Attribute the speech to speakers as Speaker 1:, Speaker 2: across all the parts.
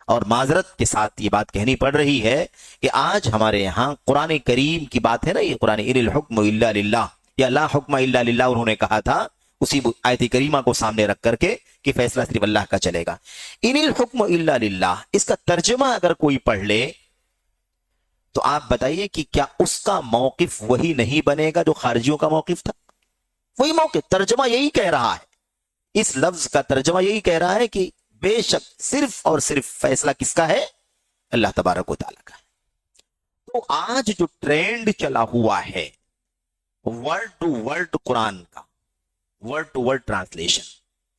Speaker 1: اور معذرت کے ساتھ یہ بات کہنی پڑ رہی ہے کہ آج ہمارے یہاں قرآن کریم کی بات ہے نا، یہ قرآن ان الحکم الا للہ، یا لا حکم الا للہ انہوں نے کہا تھا اسی آیت کریمہ کو سامنے رکھ کر کے کہ فیصلہ صرف اللہ کا چلے گا۔ ان الحکم الا للہ، اس کا ترجمہ اگر کوئی پڑھ لے تو آپ بتائیے کہ کیا اس کا موقف وہی نہیں بنے گا جو خارجیوں کا موقف تھا؟ وہی موقف، ترجمہ یہی کہہ رہا ہے، اس لفظ کا ترجمہ یہی کہہ رہا ہے کہ بے شک صرف اور صرف فیصلہ کس کا ہے؟ اللہ تبارک و تعالیٰ کا ہے۔ تو آج جو ٹرینڈ چلا ہوا ہے ورڈ ٹو ورڈ قرآن کا، ورڈ ٹو ورڈ ٹرانسلیشن،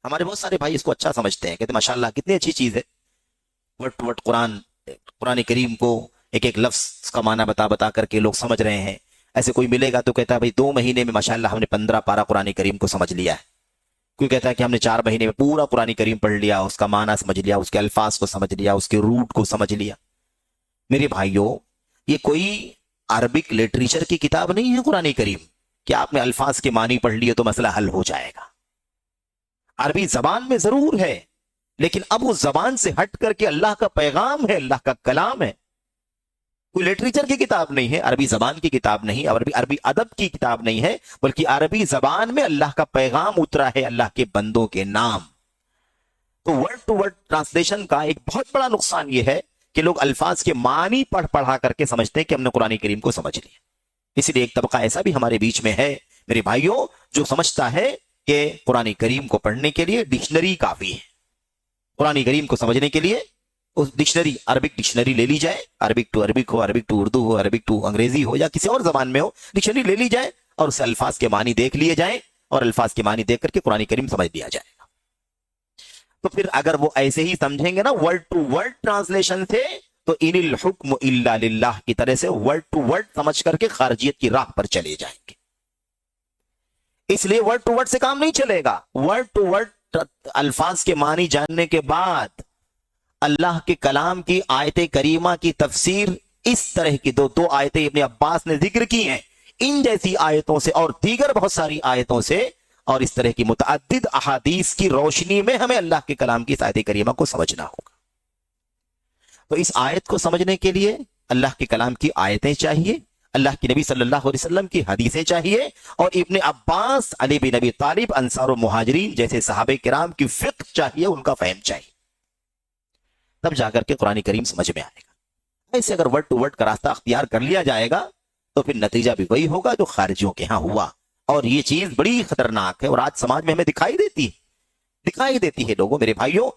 Speaker 1: ہمارے بہت سارے بھائی اس کو اچھا سمجھتے ہیں، کہتے ہیں ماشاءاللہ کتنی اچھی چیز ہے ورڈ ٹو ورڈ قرآن کریم کو ایک ایک لفظ کا معنی بتا بتا کر کے لوگ سمجھ رہے ہیں۔ ایسے کوئی ملے گا تو کہتا ہے بھائی 2 مہینے میں ماشاءاللہ ہم نے 15 پارہ قرآن کریم کو سمجھ لیا ہے۔ کوئی کہتا ہے کہ ہم نے 4 مہینے میں پورا قرآن کریم پڑھ لیا، اس کا معنی سمجھ لیا، اس کے الفاظ کو سمجھ لیا، اس کے روٹ کو سمجھ لیا۔ میرے بھائیوں، یہ کوئی عربک لٹریچر کی کتاب نہیں ہے قرآن کریم کہ آپ نے الفاظ کے معنی پڑھ لیے تو مسئلہ حل ہو جائے گا۔ عربی زبان میں ضرور ہے، لیکن اب اس زبان سے ہٹ کر کے اللہ کا پیغام ہے، اللہ کا کلام ہے، کوئی لٹریچر کی کتاب نہیں ہے، عربی زبان کی کتاب نہیں، عربی ادب کی کتاب نہیں ہے، بلکہ عربی زبان میں اللہ کا پیغام اترا ہے، اللہ کے بندوں کے نام۔ تو ورڈ ٹو ورڈ ٹرانسلیشن کا ایک بہت بڑا نقصان یہ ہے کہ لوگ الفاظ کے معنی پڑھا کر کے سمجھتے ہیں کہ ہم نے قرآن کریم کو سمجھ لیا۔ اسی لیے ایک طبقہ ایسا بھی ہمارے بیچ میں ہے میرے بھائیوں جو سمجھتا ہے کہ قرآن کریم کو پڑھنے کے لیے ڈکشنری کافی ہے، قرآن کریم کو سمجھنے کے لیے اس ڈکشنری، عربک ڈکشنری لے لی جائے، عربک ٹو عربک ہو، عربک ٹو اردو ہو، عربک ٹو انگریزی ہو یا کسی اور زبان میں ہو، ڈکشنری لے لی جائے اور اسے الفاظ کے معنی دیکھ لیے جائیں اور الفاظ کے معنی دیکھ کر کے قرآن کریم سمجھ لیا جائے گا۔ تو پھر اگر وہ ایسے ہی سمجھیں گے نا ورڈ ٹو ورڈ ٹرانسلیشن سے، تو ان الحکم الا للہ کی طرح سے ورڈ ٹو ورڈ سمجھ کر کے خارجیت کی راہ پر چلے جائیں گے۔ اس لیے ورڈ ٹو ورڈ سے کام نہیں چلے گا، ورڈ ٹو ورڈ الفاظ کے معنی جاننے کے بعد اللہ کے کلام کی آیت کریمہ کی تفسیر، اس طرح کی دو آیتیں ابن عباس نے ذکر کی ہیں، ان جیسی آیتوں سے اور دیگر بہت ساری آیتوں سے اور اس طرح کی متعدد احادیث کی روشنی میں ہمیں اللہ کے کلام کی آیت کریمہ کو سمجھنا ہوگا۔ تو اس آیت کو سمجھنے کے لیے اللہ کے کلام کی آیتیں چاہیے، اللہ کی نبی صلی اللہ علیہ وسلم کی حدیثیں چاہیے، اور ابن عباس، علی بن ابی طالب، انصار و مہاجرین جیسے صحابہ کرام کی فقہ چاہیے، ان کا فہم چاہیے، تب جا کر کے قرآن کریم سمجھ میں آئے گا۔ ایسے اگر ورڈ ٹو ورڈ کا راستہ اختیار کر لیا جائے گا تو پھر نتیجہ بھی وہی ہوگا جو خارجیوں کے ہاں ہوا، اور یہ چیز بڑی خطرناک ہے اور آج سماج میں ہمیں دکھائی دیتی ہے لوگوں، میرے بھائیوں۔